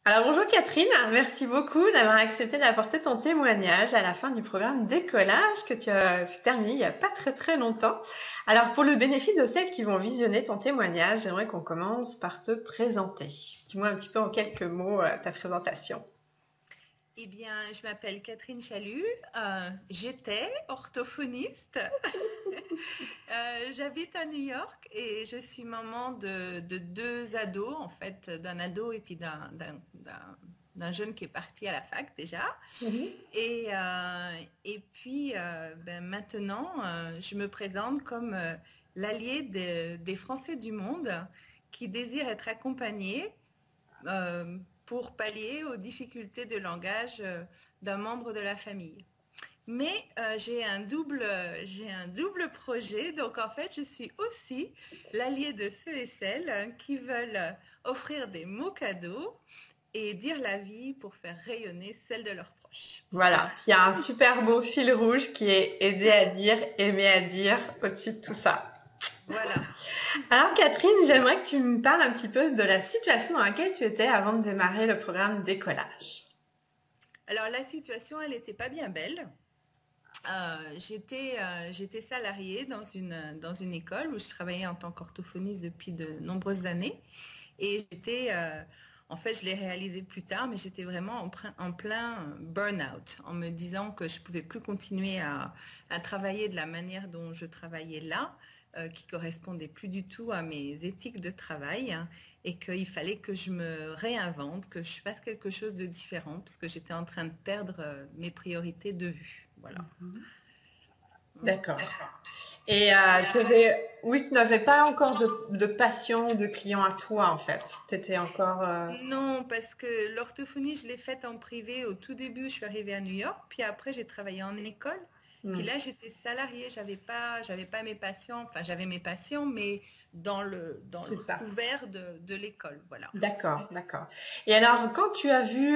Alors bonjour Catherine, merci beaucoup d'avoir accepté d'apporter ton témoignage à la fin du programme Décollage que tu as terminé il n'y a pas très très longtemps. Alors pour le bénéfice de celles qui vont visionner ton témoignage, j'aimerais qu'on commence par te présenter. Dis-moi un petit peu en quelques mots ta présentation. Eh bien, je m'appelle Catherine Chalut, j'étais orthophoniste. J'habite à New York et je suis maman de deux ados, en fait, d'un ado et puis d'un jeune qui est parti à la fac déjà. Mhm. Et puis, maintenant, je me présente comme l'allié des Français du monde qui désirent être accompagnés pour pallier aux difficultés de langage d'un membre de la famille. Mais j'ai un double projet. Donc, en fait, je suis aussi l'allié de ceux et celles qui veulent offrir des mots cadeaux et dire la vie pour faire rayonner celle de leurs proches. Voilà, Voilà. puis il y a un super beau fil rouge qui est aider à dire, aimer à dire au-dessus de tout ça. Voilà. Alors Catherine, j'aimerais que tu me parles un petit peu de la situation dans laquelle tu étais avant de démarrer le programme Décollage. Alors, la situation, elle n'était pas bien belle. J'étais salariée dans une école où je travaillais en tant qu'orthophoniste depuis de nombreuses années. Et en fait, je l'ai réalisé plus tard, mais j'étais vraiment en plein burn-out, en me disant que je pouvais plus continuer à travailler de la manière dont je travaillais là, qui correspondait plus du tout à mes éthiques de travail, hein, et qu'il fallait que je me réinvente, que je fasse quelque chose de différent, parce que j'étais en train de perdre mes priorités de vue. Voilà. D'accord. Et oui, tu n'avais pas encore de patient ou de client à toi, en fait. Tu étais encore... Non, parce que l'orthophonie, je l'ai faite en privé au tout début. Je suis arrivée à New York, puis après j'ai travaillé en école. Puis hmm, là, j'étais salariée. J'avais pas mes patients. Enfin, j'avais mes patients, mais dans c'est le ça. couvert de l'école. Voilà. D'accord, d'accord. Et alors, quand tu as vu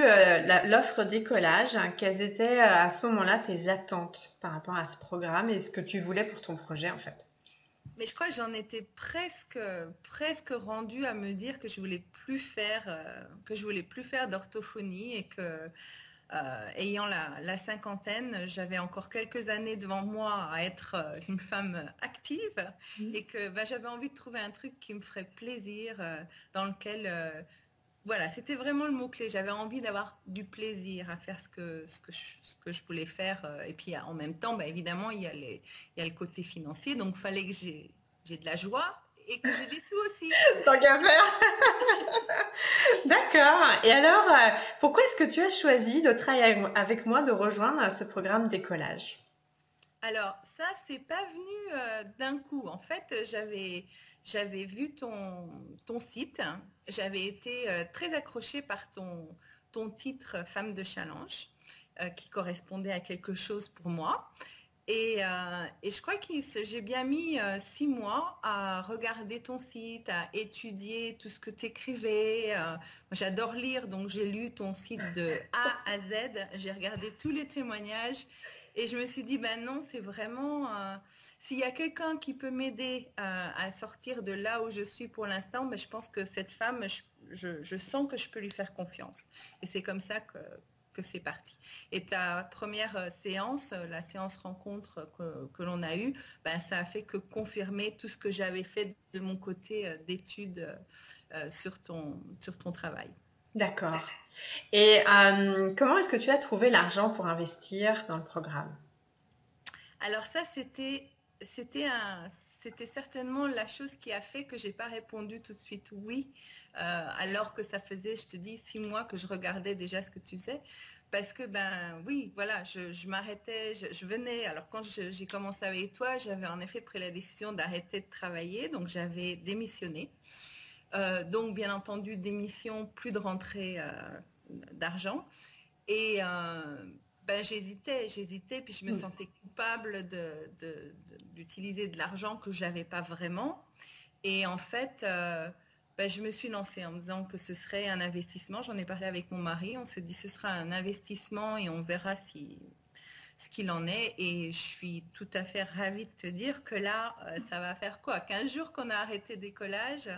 l'offre Décollage, hein, quelles étaient à ce moment-là tes attentes par rapport à ce programme et ce que tu voulais pour ton projet, en fait? Mais je crois que j'en étais presque rendue à me dire que je voulais plus faire d'orthophonie et que ayant la cinquantaine, j'avais encore quelques années devant moi à être une femme active et que bah, j'avais envie de trouver un truc qui me ferait plaisir, dans lequel, voilà, c'était vraiment le mot-clé. J'avais envie d'avoir du plaisir à faire ce que je voulais faire. Et puis en même temps, bah, évidemment, il y a le côté financier, donc il fallait que j'ai de la joie et que j'ai des sous aussi. Tant qu'à faire. D'accord. Et alors, pourquoi est-ce que tu as choisi de travailler avec moi, de rejoindre ce programme Décollage? Alors, ça, c'est pas venu d'un coup. En fait, j'avais vu ton site. J'avais été très accrochée par ton titre Femme de challenge, qui correspondait à quelque chose pour moi. Et je crois que j'ai bien mis 6 mois à regarder ton site, à étudier tout ce que tu écrivais. Moi, j'adore lire, donc j'ai lu ton site de A à Z. J'ai regardé tous les témoignages et je me suis dit, ben non, c'est vraiment... s'il y a quelqu'un qui peut m'aider à sortir de là où je suis pour l'instant, ben, je pense que cette femme, je sens que je peux lui faire confiance. Et c'est comme ça que c'est parti. Et ta première séance, la séance rencontre que l'on a eue, ben, ça a fait que confirmer tout ce que j'avais fait de mon côté d'études sur ton travail. D'accord. Et comment est-ce que tu as trouvé l'argent pour investir dans le programme? Alors ça, c'était certainement la chose qui a fait que j'ai pas répondu tout de suite oui, alors que ça faisait, je te dis, 6 mois que je regardais déjà ce que tu faisais. Parce que, ben oui, voilà, je m'arrêtais, je venais, alors quand j'ai commencé avec toi, j'avais en effet pris la décision d'arrêter de travailler, donc j'avais démissionné. Donc, bien entendu, démission, plus de rentrée d'argent. Et ben, j'hésitais, puis je me sentais coupable d'utiliser de l'argent que je n'avais pas vraiment. Et en fait, ben, je me suis lancée en me disant que ce serait un investissement. J'en ai parlé avec mon mari, on s'est dit ce sera un investissement et on verra ce qu'il en est. Et je suis tout à fait ravie de te dire que là, ça va faire quoi? 15 jours qu'on a arrêté décollage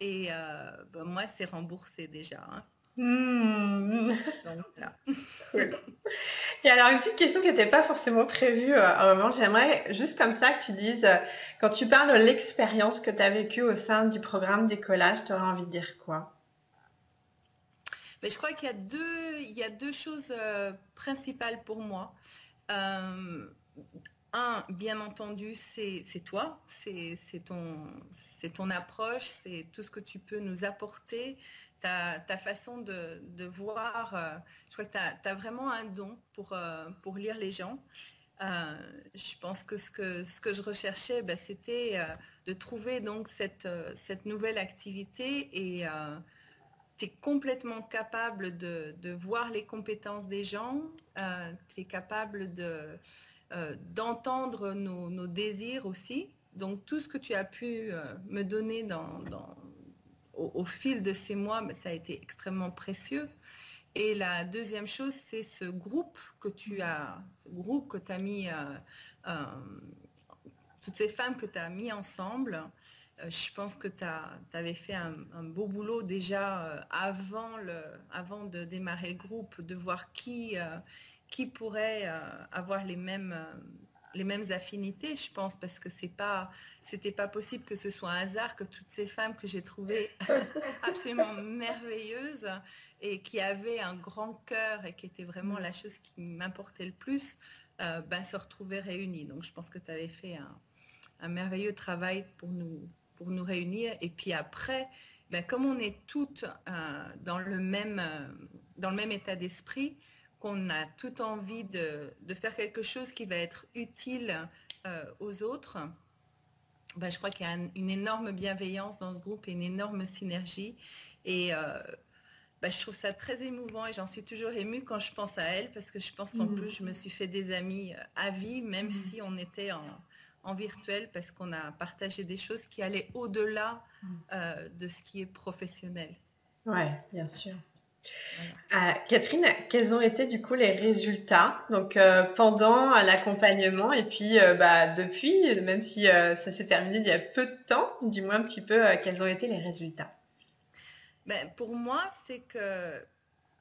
et ben, moi, c'est remboursé déjà, hein. Hmm. Donc voilà. Cool. Et alors, une petite question qui n'était pas forcément prévue avant, j'aimerais juste comme ça que tu dises, quand tu parles de l'expérience que tu as vécue au sein du programme d'écolage, tu aurais envie de dire quoi? Mais je crois il y a deux choses principales pour moi. Euh, bien entendu, c'est toi, c'est ton approche, c'est tout ce que tu peux nous apporter, ta façon de voir. Je crois que tu as vraiment un don pour lire les gens. Je pense que ce que je recherchais, ben, c'était de trouver donc cette nouvelle activité et tu es complètement capable de voir les compétences des gens, tu es capable d'entendre nos désirs aussi. Donc tout ce que tu as pu me donner au fil de ces mois, ben, ça a été extrêmement précieux. Et la deuxième chose, c'est ce groupe que tu as mis, euh, toutes ces femmes que tu as mis ensemble. Je pense que tu avais fait un beau boulot déjà avant de démarrer le groupe, de voir qui pourrait avoir les mêmes affinités, je pense, parce que c'était pas possible que ce soit un hasard que toutes ces femmes que j'ai trouvées absolument merveilleuses et qui avaient un grand cœur et qui était vraiment la chose qui m'importait le plus, ben, se retrouvaient réunies. Donc je pense que tu avais fait un merveilleux travail pour nous réunir. Et puis après, ben, comme on est toutes dans le même état d'esprit, qu'on a toute envie de faire quelque chose qui va être utile aux autres, ben, je crois qu'il y a une énorme bienveillance dans ce groupe et une énorme synergie. Et ben, je trouve ça très émouvant et j'en suis toujours émue quand je pense à elle parce que je pense qu'en plus, je me suis fait des amis à vie, même si on était en virtuel parce qu'on a partagé des choses qui allaient au-delà de ce qui est professionnel. Ouais, bien sûr. Voilà. Catherine, quels ont été du coup les résultats donc pendant l'accompagnement et puis bah, depuis, même si ça s'est terminé il y a peu de temps, dis-moi un petit peu quels ont été les résultats. Ben, pour moi, c'est que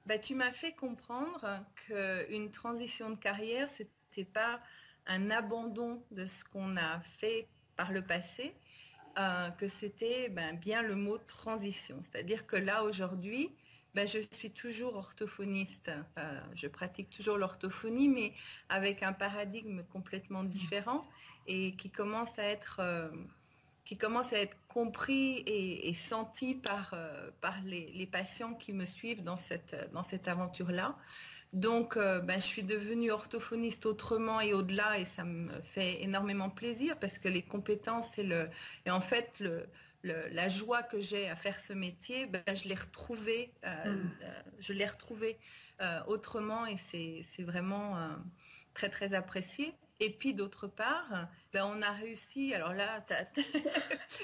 ben, tu m'as fait comprendre qu'une transition de carrière, c'était pas un abandon de ce qu'on a fait par le passé, que c'était ben, bien le mot transition. C'est-à-dire que là, aujourd'hui, ben, je suis toujours orthophoniste. Je pratique toujours l'orthophonie, mais avec un paradigme complètement différent et qui commence à être compris et senti par les patients qui me suivent dans cette aventure-là. Donc, ben, je suis devenue orthophoniste autrement et au-delà, et ça me fait énormément plaisir parce que les compétences et en fait la joie que j'ai à faire ce métier, ben, je l'ai retrouvée autrement et c'est vraiment très très apprécié. Et puis d'autre part, ben, on a réussi. Alors là,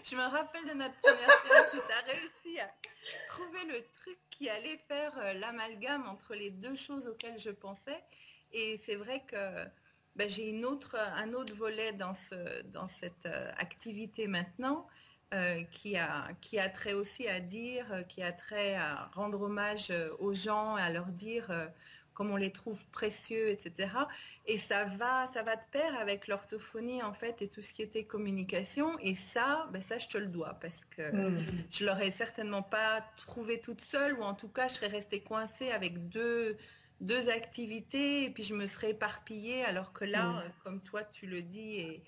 je me rappelle de notre première séance où tu as réussi à trouver le truc qui allait faire l'amalgame entre les deux choses auxquelles je pensais. Et c'est vrai que ben, j'ai un autre volet dans cette activité maintenant qui a trait aussi à dire, qui a trait à rendre hommage aux gens, à leur dire comme on les trouve précieux, etc. Et ça va de pair avec l'orthophonie en fait et tout ce qui était communication. Et ça, ben ça je te le dois parce que Hmm. je l'aurais certainement pas trouvé toute seule ou en tout cas je serais restée coincée avec deux activités et puis je me serais éparpillée alors que là, Hmm. comme toi tu le dis et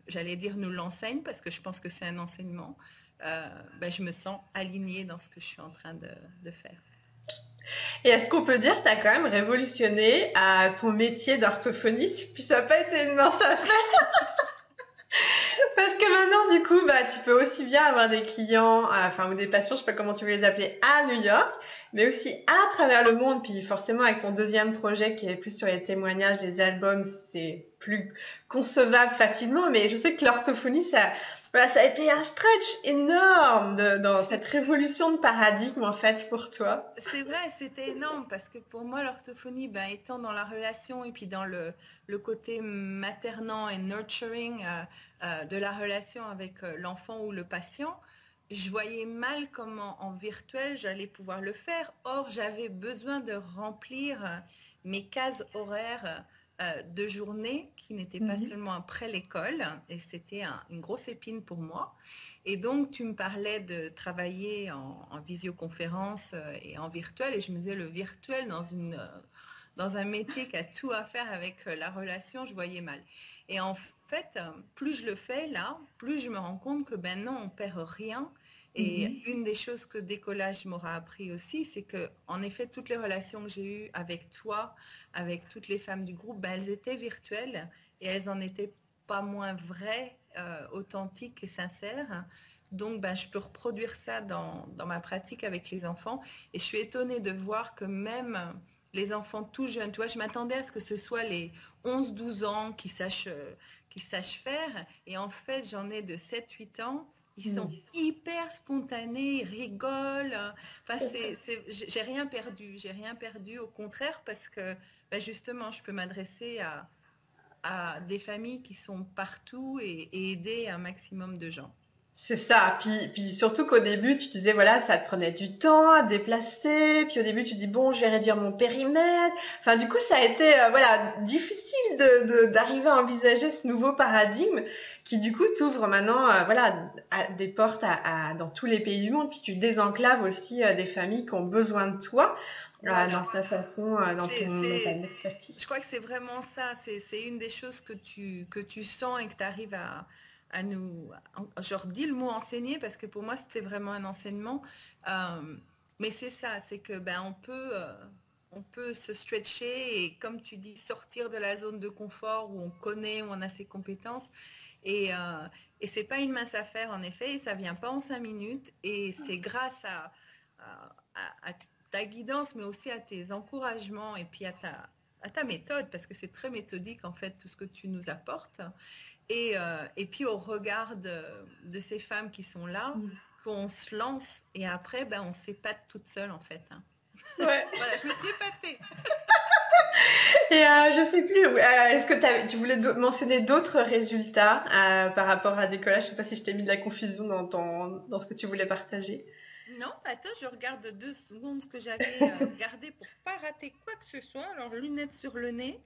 j'allais dire nous l'enseigne parce que je pense que c'est un enseignement, ben, je me sens alignée dans ce que je suis en train de faire. Et est-ce qu'on peut dire que tu as quand même révolutionné ton métier d'orthophoniste, puis ça n'a pas été une mince affaire? Parce que maintenant, du coup, bah, tu peux aussi bien avoir des clients, enfin, ou des patients, je sais pas comment tu veux les appeler, à New York, mais aussi à travers le monde. Puis forcément, avec ton deuxième projet qui est plus sur les témoignages, les albums, c'est plus concevable facilement. Mais je sais que l'orthophonie, voilà, ça a été un stretch énorme dans cette C'est révolution de paradigme, en fait, pour toi. C'est vrai, c'était énorme parce que pour moi, l'orthophonie, ben, étant dans la relation et puis dans le côté maternant et nurturing de la relation avec l'enfant ou le patient, je voyais mal comment en virtuel j'allais pouvoir le faire. Or, j'avais besoin de remplir mes cases horaires de journée qui n'étaient pas Mhm. seulement après l'école, et c'était une grosse épine pour moi. Et donc, tu me parlais de travailler en visioconférence et en virtuel, et je me disais le virtuel dans un métier qui a tout à faire avec la relation, je voyais mal. Et en fait, plus je le fais là, plus je me rends compte que ben non, on perd rien. Et Mhm. une des choses que Décollage m'aura appris aussi, c'est que, en effet, toutes les relations que j'ai eues avec toi, avec toutes les femmes du groupe, ben, elles étaient virtuelles et elles en étaient pas moins vraies, authentiques et sincères. Donc, ben, je peux reproduire ça dans ma pratique avec les enfants. Et je suis étonnée de voir que même les enfants tout jeunes, tu vois, je m'attendais à ce que ce soit les 11-12 ans qui sachent faire. Et en fait, j'en ai de 7-8 ans. Ils sont Mhm. hyper spontanés, ils rigolent. Enfin, j'ai rien perdu. J'ai rien perdu, au contraire, parce que ben justement, je peux m'adresser à des familles qui sont partout et aider un maximum de gens. C'est ça. Puis surtout qu'au début, tu disais, voilà, ça te prenait du temps à déplacer. Puis au début, tu dis, bon, je vais réduire mon périmètre. Enfin, du coup, ça a été, voilà, difficile d'arriver à envisager ce nouveau paradigme qui, du coup, t'ouvre maintenant, voilà, des portes dans tous les pays du monde. Puis tu désenclaves aussi des familles qui ont besoin de toi dans Voilà. ta façon, C'est, dans ta c'est, je expertise. crois que c'est vraiment ça. C'est une des choses que tu sens et que tu arrives à nous. Je redis le mot enseigner parce que pour moi, c'était vraiment un enseignement. Euh, mais c'est ça, c'est que ben, on peut se stretcher et, comme tu dis, sortir de la zone de confort où on connaît, où on a ses compétences. Et c'est pas une mince affaire, en effet. Et ça vient pas en 5 minutes. Et c'est grâce à ta guidance, mais aussi à tes encouragements et puis à ta méthode, parce que c'est très méthodique en fait tout ce que tu nous apportes. Et puis au regard de ces femmes qui sont là, qu'on se lance et après, ben, on s'épate toute seule en fait, hein. Ouais. Voilà, je me suis épatée. Et je sais plus, est-ce que tu voulais mentionner d'autres résultats par rapport à Décollage? Je sais pas si je t'ai mis de la confusion dans ce que tu voulais partager. Non, attends, je regarde 2 secondes ce que j'avais gardé pour pas rater quoi que ce soit. Alors, lunettes sur le nez.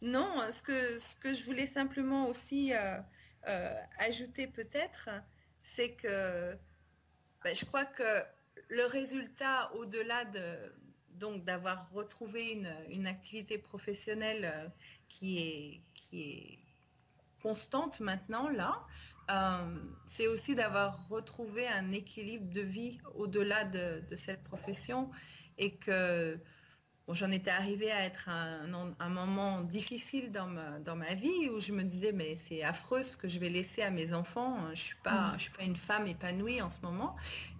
Non, ce que je voulais simplement aussi ajouter peut-être, c'est que ben, je crois que le résultat, au-delà donc d'avoir retrouvé une activité professionnelle qui est constante maintenant, là, c'est aussi d'avoir retrouvé un équilibre de vie au-delà de cette profession et que bon, j'en étais arrivée à être un moment difficile dans ma vie où je me disais, mais c'est affreux ce que je vais laisser à mes enfants. Je suis pas une femme épanouie en ce moment.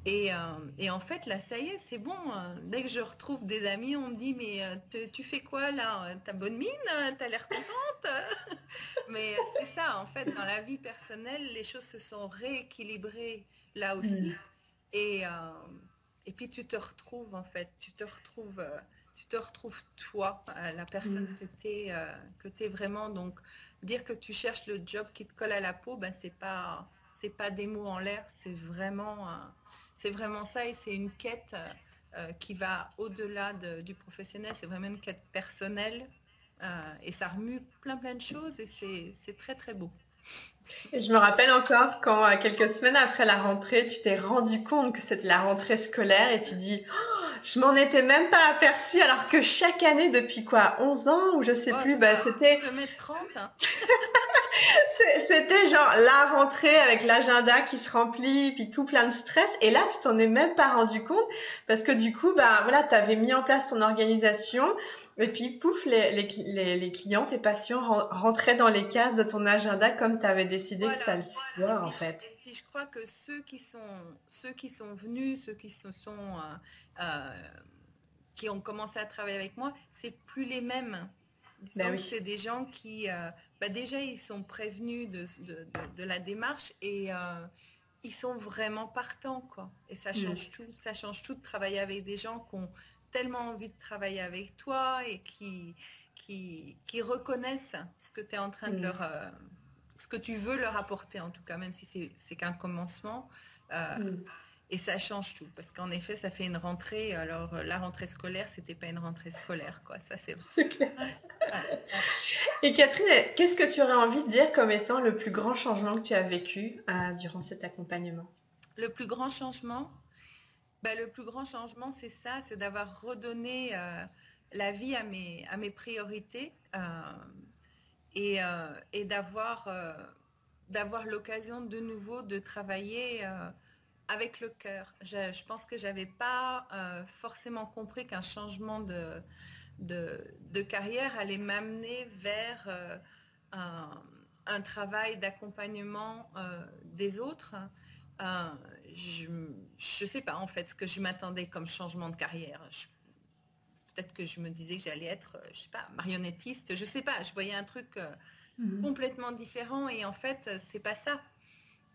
Et en fait, là, ça y est, c'est bon. Dès que je retrouve des amis, on me dit, mais tu fais quoi là? T'as bonne mine? T'as l'air contente? Mais c'est ça, en fait, dans la vie personnelle, les choses se sont rééquilibrées là Hmm. aussi. Et, euh, et puis tu te retrouves, en fait, tu te retrouves toi, la personne Hmm. que t'es vraiment. Donc, dire que tu cherches le job qui te colle à la peau, ben, c'est pas des mots en l'air, c'est vraiment ça et c'est une quête qui va au-delà du professionnel, c'est vraiment une quête personnelle et ça remue plein plein de choses et c'est très très beau. Et je me rappelle encore quand, quelques semaines après la rentrée, tu t'es rendu compte que c'était la rentrée scolaire et tu dis, je m'en étais même pas aperçue alors que chaque année depuis quoi, 11 ans ou je sais Oh, plus, bah, tu peux mettre 30, hein. c'était genre la rentrée avec l'agenda qui se remplit, puis tout plein de stress. Et là, tu t'en es même pas rendu compte parce que du coup, bah voilà, t'avais mis en place ton organisation et puis pouf, les clients, tes patients rentraient dans les cases de ton agenda comme t'avais décidé que ça Voilà. le Et soit en puis, fait. et puis je crois que ceux qui sont venus, ceux qui se sont, euh, qui ont commencé à travailler avec moi, c'est plus les mêmes. Ben Disons que oui. c'est des gens qui, bah déjà, ils sont prévenus de la démarche et ils sont vraiment partants, quoi. Et ça Mm. change tout. Ça change tout de travailler avec des gens qui ont tellement envie de travailler avec toi et qui reconnaissent ce que tu es en train de Mm. ce que tu veux leur apporter, en tout cas, même si c'est qu'un commencement. Mm. Et ça change tout, parce qu'en effet, ça fait une rentrée. Alors, la rentrée scolaire, c'était pas une rentrée scolaire, quoi. Ça, c'est vrai. C'est clair. Ouais, ouais, ouais. Et Catherine, qu'est-ce que tu aurais envie de dire comme étant le plus grand changement que tu as vécu durant cet accompagnement? Le plus grand changement, ben, le plus grand changement, c'est ça, c'est d'avoir redonné la vie à mes priorités et d'avoir l'occasion de nouveau de travailler avec le cœur. Je pense que j'avais pas forcément compris qu'un changement de carrière allait m'amener vers un, un travail d'accompagnement des autres. Euh, je ne sais pas en fait ce que je m'attendais comme changement de carrière. Peut-être que je me disais que j'allais être, je sais pas, marionnettiste. Je sais pas. Je voyais un truc Mhm. complètement différent et en fait, c'est pas ça.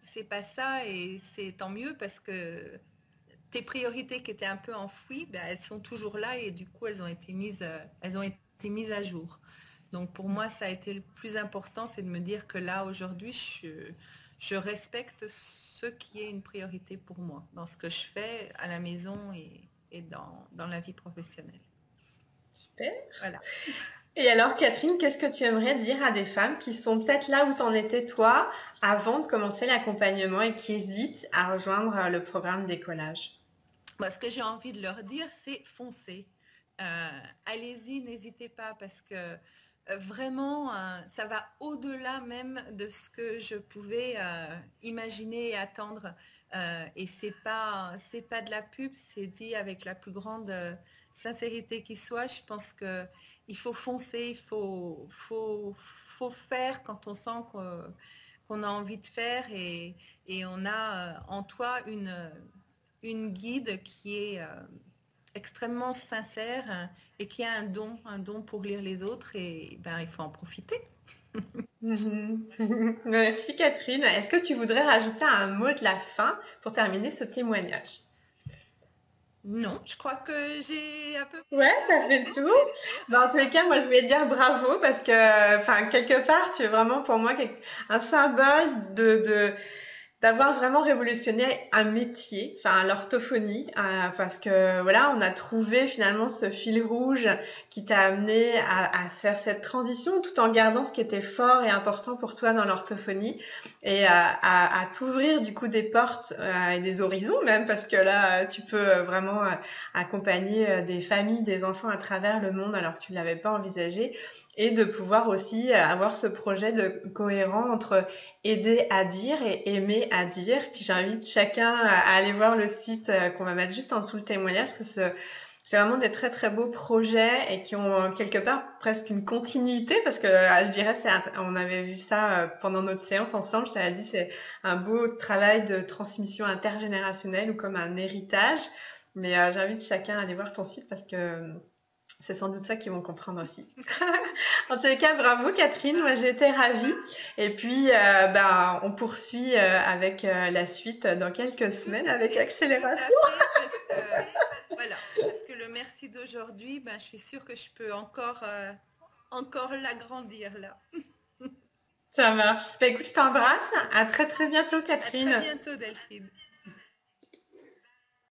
C'est pas ça et c'est tant mieux parce que tes priorités qui étaient un peu enfouies, ben, elles sont toujours là et du coup, elles ont été mises à jour. Donc pour moi, ça a été le plus important, c'est de me dire que là, aujourd'hui, je respecte ce qui est une priorité pour moi dans ce que je fais à la maison et dans la vie professionnelle. Super. Voilà. Et alors, Catherine, qu'est-ce que tu aimerais dire à des femmes qui sont peut-être là où t'en étais toi avant de commencer l'accompagnement et qui hésitent à rejoindre le programme d'écolage? Moi, ce que j'ai envie de leur dire, c'est foncez. Allez-y, n'hésitez pas parce que vraiment, ça va au-delà même de ce que je pouvais imaginer et attendre. Et c'est pas de la pub, c'est dit avec la plus grande sincérité qui soit. Je pense que il faut foncer, faut faire quand on sent qu'on a envie de faire et on a en toi une guide qui est extrêmement sincère et qui a un don pour lire les autres et ben, il faut en profiter. Mhm. Merci Catherine. Est-ce que tu voudrais rajouter un mot de la fin pour terminer ce témoignage? Non, je crois que j'ai à peu Ouais, près tout t'as dit fait ce que le je tour. voulais dire. Bah, en tous les cas, moi, je voulais dire bravo parce que, enfin, quelque part, tu es vraiment pour moi un symbole d'avoir vraiment révolutionné un métier, enfin l'orthophonie, parce que voilà, on a trouvé finalement ce fil rouge qui t'a amené à faire cette transition tout en gardant ce qui était fort et important pour toi dans l'orthophonie et à t'ouvrir du coup des portes et des horizons même parce que là, tu peux vraiment accompagner des familles, des enfants à travers le monde alors que tu ne l'avais pas envisagé et de pouvoir aussi avoir ce projet de cohérent entre aider à dire et aimer à dire. Puis j'invite chacun à aller voir le site qu'on va mettre juste en dessous le témoignage, parce que c'est vraiment des très très beaux projets et qui ont quelque part presque une continuité parce que je dirais on avait vu ça pendant notre séance ensemble. Je t'avais dit c'est un beau travail de transmission intergénérationnelle ou comme un héritage. Mais j'invite chacun à aller voir ton site parce que c'est sans doute ça qu'ils vont comprendre aussi. En tous les cas, bravo Catherine, moi j'ai été ravie. Et puis, ben, on poursuit avec la suite dans quelques semaines avec Tout à accélération. fait, parce que voilà, parce que le merci d'aujourd'hui, ben, je suis sûre que je peux encore l'agrandir là. Ça marche. Ben, écoute, je t'embrasse. À très très bientôt À très Catherine. bientôt, Delphine.